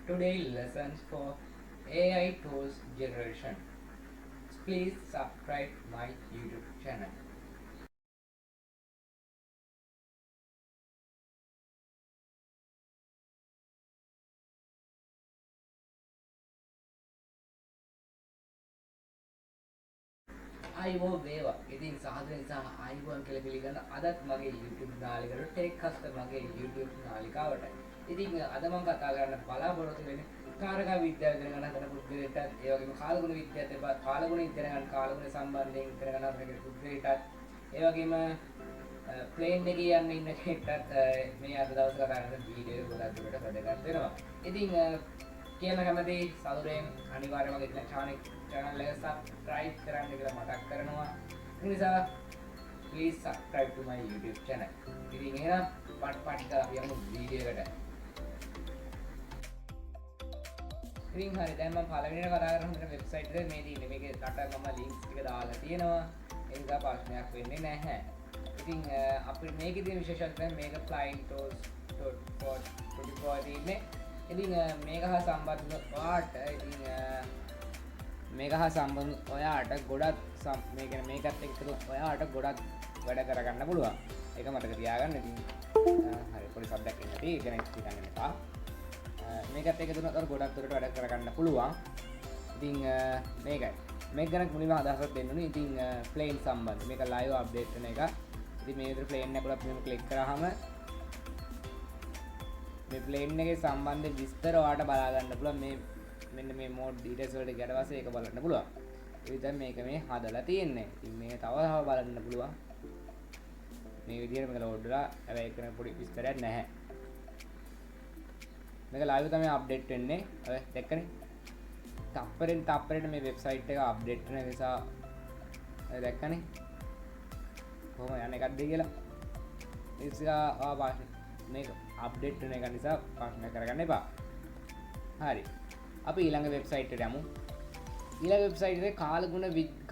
today lessons for AI tools generation. Please subscribe my YouTube channel. අයිබෝ වේවා. ඉතින් සාදර නිසා අයිබෝන් කියලා පිළිගන්න අදත් මගේ YouTube නාලිකාවට ටෙක් හස්ත මගේ YouTube නාලිකාවට. ඉතින් අද මම කතා කරන්න බලාපොරොත්තු වෙන්නේ කාරකා විද්‍යාව ඉගෙන ගන්න හදන පුද්ගලයාට ඒ වගේම කාලගුණ විද්‍යාවත් එපා කාලගුණ ඉගෙන ගන්න කාලගුණ සම්බන්ධයෙන් ඉගෙන ගන්න හදන පුද්ගලයාට ඒ වගේම ප්ලේන් එකේ යන්න ඉන්න කෙනෙක්ටත් මේ අද දවස් කතා කරන වීඩියෝ එක ගොඩක් දුරට වැදගත් වෙනවා. ඉතින් කියන කැමති සතුරෙන් අනිවාර්යයෙන්ම මගේ channel එක subscribe කරන්න කියලා මතක් කරනවා. ඒ නිසා please subscribe to my YouTube channel. ඉතින් එහෙනම් පට් කරලා අපි යමු වීඩියෝ එකට. ඉතින් හරි දැන් මම පළවෙනිට කතා කරන වෙබ්සයිට් එක මේ තියෙන්නේ. මේකේ රට මම links ටික දාලා තියෙනවා. ඒ නිසා ප්‍රශ්නයක් වෙන්නේ නැහැ. ඉතින් අපිට මේකේ තියෙන විශේෂත්වය මේක flying.for තියෙන්නේ. ඉතින් මේක හා සම්බන්ධ ඔයාට ඉතින් මේක හා සම්බන්ධ ඔයාට ගොඩක් මේ කියන්නේ මේකත් එක්ක ඔයාට ගොඩක් වැඩ කරගන්න පුළුවන්. ඒක මතක තියාගන්න. ඉතින් හරි පොඩි සබ්ජෙක්ට් එකක් නැති ඉගෙන ගන්න එපා. මේකත් එක්ක දුන්නත් ගොඩක් දුරට වැඩ කරගන්න පුළුවන්. ඉතින් මේකයි. මේක ගැන මුලින්ම අදහසක් දෙන්න ඕනේ. ඉතින් ප්ලේන් සම්බන්ධ මේක ලයිව් අප්ඩේට් වෙන එක. ඉතින් මේ විතර ප්ලේන් එක අපිට මෙහෙම ක්ලික් කරාම මේ ප්ලේන් එකේ සම්බන්ධ විස්තර ඔයාලට බලා ගන්න පුළුවන්. මේ මෙන්න මේ මෝඩ් ඩීටේල්ස් වලට ගියට පස්සේ ඒක බලන්න පුළුවන්. ඒ විතරයි මේක මේ හදලා තියෙන්නේ. ඉතින් මේක තව බලන්න පුළුවන්. මේ විදිහට මේක ලෝඩ් වෙලා හැබැයි ඒක පොඩි විස්තරයක් නැහැ. මේක ලයිව් තමයි අප්ඩේට් වෙන්නේ. ඔය දැක්කනේ. තප්පරෙන් තප්පරට මේ වෙබ්සයිට් එක අප්ඩේට් වෙන නිසා ඔය දැක්කනේ. කොහොම යන්නේ එකක්ද කියලා. මේක අප්ඩේට් වෙන එක නිසා ප්‍රශ්න කරගන්න එපා. හරි. අපි ඊළඟ වෙබ්සයිට් එකට යමු. ඊළඟ වෙබ්සයිට් එකේ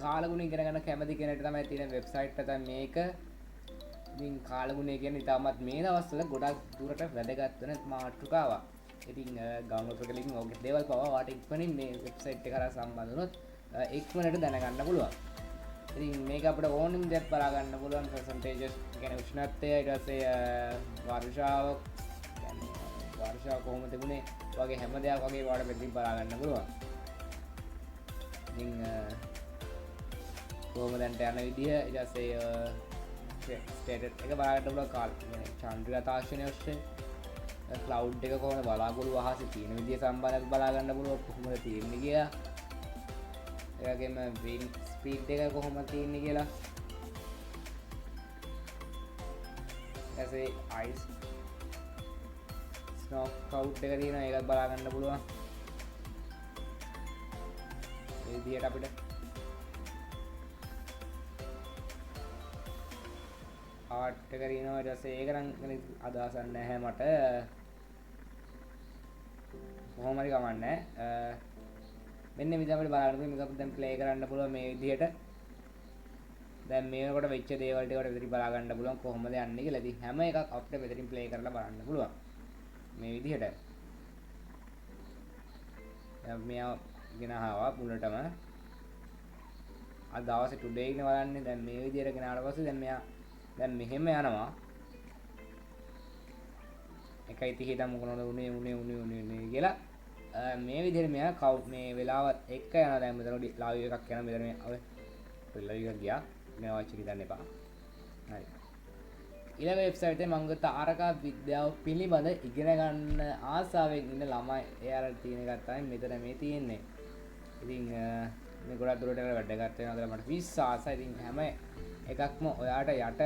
කාලගුණ ඉගෙන ගන්න කැමති කෙනෙක්ට තමයි තියෙන වෙබ්සයිට් එක තමයි මේක. ඉතින් කාලගුණය කියන්නේ ඉතාමත් මේ දවස්වල ගොඩක් දුරට වැදගත් වෙන මාතෘකාවක්. ඉතින් ගාමතක ලින්ක් ඔගේ දේවල් පවා වාට ඉක්මනින් මේ වෙබ්සයිට් එක කරා සම්බන්ධ වුණොත් ඉක්මනට දැනගන්න පුළුවන්. ඉතින් මේක අපිට ඕනින් දෙයක් බලා ගන්න පුළුවන් percentages කියන්නේ උෂ්ණත්වය ඊට පස්සේ වර්ෂාව කියන්නේ වර්ෂාව කොහොමද තිබුණේ වගේ හැම දෙයක් වගේ වාට බෙදී බලා ගන්න පුළුවන්. ඉතින් කොහොමද යන විදිය ඊට පස්සේ ස්ටේටස් එක බලා ගන්න පුළුවන් කාල කියන්නේ චන්ද්‍රිකා තාක්ෂණය ඔස්සේ ක්ලවුඩ් එක කොහොමද බලාපොරොත්තු අහසේ තියෙන විදිය සම්බන්ධව බලා ගන්න පුළුවන් කොහොමද තියෙන්නේ කියලා. ඒ වගේම වින්ඩ් ස්පීඩ් එක කොහොමද තියෙන්නේ කියලා. ඊටසේ අයිස් ස්නෝ කවුට් එක තියෙනවා ඒක බලා ගන්න පුළුවන්. මේ විදියට අපිට ආට් එක තියෙනවා. ඊට පස්සේ ඒක නම් අදහසක් නැහැ මට. කොහොම හරි කමන්නේ. මෙන්න විදිහට අපිට බලන්න පුළුවන්. මේක දැන් ප්ලේ කරන්න පුළුවන් මේ විදිහට. දැන් මේකට වෙච්ච දේවල් ටිකට විතරයි බලා ගන්න පුළුවන් කොහොමද යන්නේ කියලා. ඉතින් හැම එකක් අපිට මෙතනින් ප්ලේ කරලා බලන්න පුළුවන්. මේ විදිහට. දැන් මෙයා ගෙනහවා මුලටම. අද දවසේ ටුඩේ ඉන්න බලන්නේ. දැන් මේ විදිහට ගෙනාවට පස්සේ දැන් මෙයා දැන් මෙහෙම යනවා. 1:30 හිටම මොකනවද උනේ කියලා. මේ විදිහට මෙයා මේ වෙලාවත් එක්ක යනවා. දැන් මෙතන ලයිව් එකක් යනවා. මෙතන මේ ඔය ලයිව් එක ගියා. මේ වාච් එක දාන්න එපා. හරි. ඊළඟ වෙබ්සයිට් එකේ මම තාරකා විද්‍යාව පිළිබඳ ඉගෙන ගන්න ආසාවෙන් ඉන්න ළමයි එයාලා තියෙන එකක් තමයි මෙතන මේ තියෙන්නේ. ඉතින් මේ ගොඩක් දුරට වැඩගත් වෙනවා කියලා මට විශ්වාසයි. ඉතින් හැම එකක්ම ඔයාට යට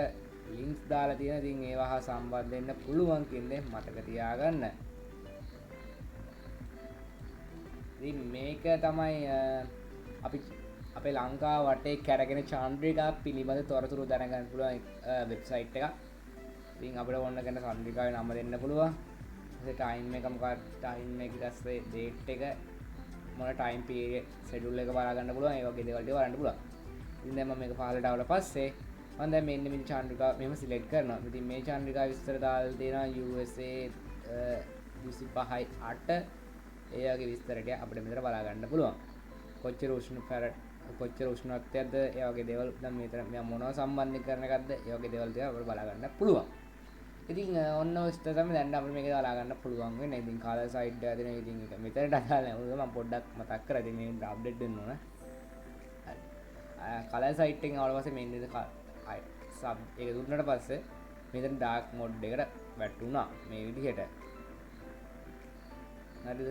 ලින්ක්ස් දාලා තියෙනවා. ඉතින් ඒවා හා සම්බන්ධ වෙන්න පුළුවන් කියන්නේ මතක තියාගන්න. ඉතින් මේක තමයි අපි අපේ ලංකාව වටේ කැරගෙන චන්ද්‍රිකා පිළිබඳ තොරතුරු දැනගන්න පුළුවන් වෙබ්සයිට් එකක්. ඉතින් අපිට ඕන කරන චන්ද්‍රිකාවේ නම දෙන්න පුළුවන්. ඊට ටයිම් එක මොකක්ද ටයිම් එක ඊට පස්සේ ඩේට් එක මොන ටයිම් පීරියඩ් ෂෙඩියුල් එක බලා ගන්න පුළුවන්. ඒ වගේ දේවල් ටික බලන්න පුළුවන්. ඉතින් දැන් මම මේක පහලට ආවට පස්සේ මම දැන් මෙන්න මේ චන්ද්‍රිකා මෙහෙම සිලෙක්ට් කරනවා. ඉතින් මේ චන්ද්‍රිකා විස්තර දාලා තියෙනවා USA 25/8 ඒ වගේ විස්තර ටික අපිට මෙතන බලා ගන්න පුළුවන්. කොච්චර උෂ්ණ ෆැරට් කොච්චර උෂ්ණත්වයක්ද ඒ වගේ දේවල් දැන් මෙතන මම මොනව සම්බන්ධීකරණ එකක්ද ඒ වගේ දේවල් ටික අපිට බලා ගන්න පුළුවන්. ඉතින් ඔන්න ඔය විස්තර තමයි දැන් අපිට මේක බලා ගන්න පුළුවන් වෙන්නේ. ඉතින් කාලර් සයිඩ් එක දෙන ඉතින් ඒක මෙතනට අදාළ නැහැ. මම පොඩ්ඩක් මතක් කරා. ඉතින් මේක අප්ඩේට් වෙන්න ඕන. හරි. කලර් සයිට් එකෙන් ආවට පස්සේ මෙන්න සබ් එක දුන්නට පස්සේ මෙතන ඩාර්ක් මොඩ් එකට වැටුණා මේ විදිහට. හරිද?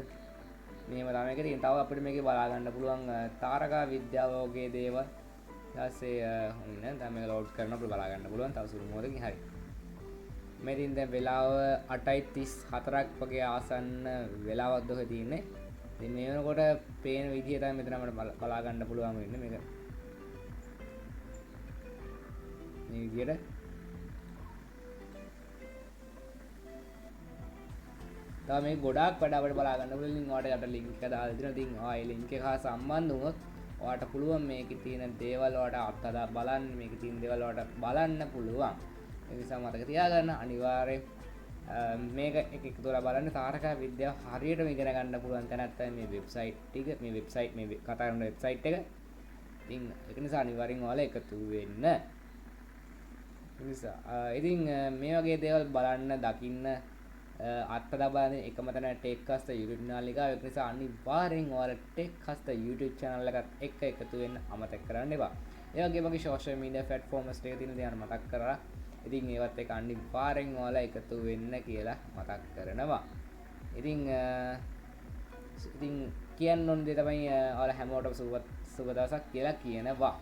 මේව තමයි එක තියෙන. තව අපිට මේකේ බලා ගන්න පුළුවන් තාරකා විද්‍යාව වගේ දේවල්. ඊට පස්සේ ඔන්න දැන් මේක ලෝඩ් කරන අපිට බලා ගන්න පුළුවන්. තව සුළු මොහොතකින් හරි. මෙතින් දැන් වෙලාව 8:34ක් වගේ ආසන්න වෙලාවක් දොහ තියෙන්නේ. ඉතින් මේ වෙනකොට පේන විදිය තමයි මෙතන අපිට බලා ගන්න පුළුවන් වෙන්නේ මේක. මේ විදියට තව මේ ගොඩාක් වැඩ අපිට බලා ගන්න පුළුවන්. ඉතින් ඔයාලට යට ලින්ක් එක දාලා දෙනවා. ඉතින් ආයේ ලින්ක් එක හා සම්බන්ධ වුණොත් ඔයාලට පුළුවන් මේකේ තියෙන දේවල් ඔයාලට අත්හදා බලන්න. මේකේ තියෙන දේවල් ඔයාලට බලන්න පුළුවන්. ඒ නිසා මතක තියාගන්න අනිවාර්යෙන් මේක එක දොර බලන්න තාරකා විද්‍යාව හරියටම ඉගෙන ගන්න පුළුවන් තැනක් තමයි මේ වෙබ්සයිට් එක. මේ වෙබ්සයිට් මේ කතා කරන වෙබ්සයිට් එක. ඉතින් ඒක නිසා අනිවාර්යෙන් ඔයාලා එකතු වෙන්න. ඉතින් මේ වගේ දේවල් බලන්න දකින්න අත්හදා බලන්න එකම තැන ටෙක්හස්ත YouTube channel එක. ඒක නිසා අනිවාර්යෙන් ඔයාලා ටෙක්හස්ත YouTube channel එකත් එක්ක එකතු වෙන්න අමතක කරන්න එපා. ඒ වගේම මගේ social media platforms ටික තියෙන දේ මතක් කරලා ඉතින් ඒවත් එක අනිවාර්යෙන් ඔයාලා එකතු වෙන්න කියලා මතක් කරනවා. ඉතින් කියන්න ඕන දේ තමයි ඔයාලා හැමෝටම සුබ දවසක් කියලා කියනවා.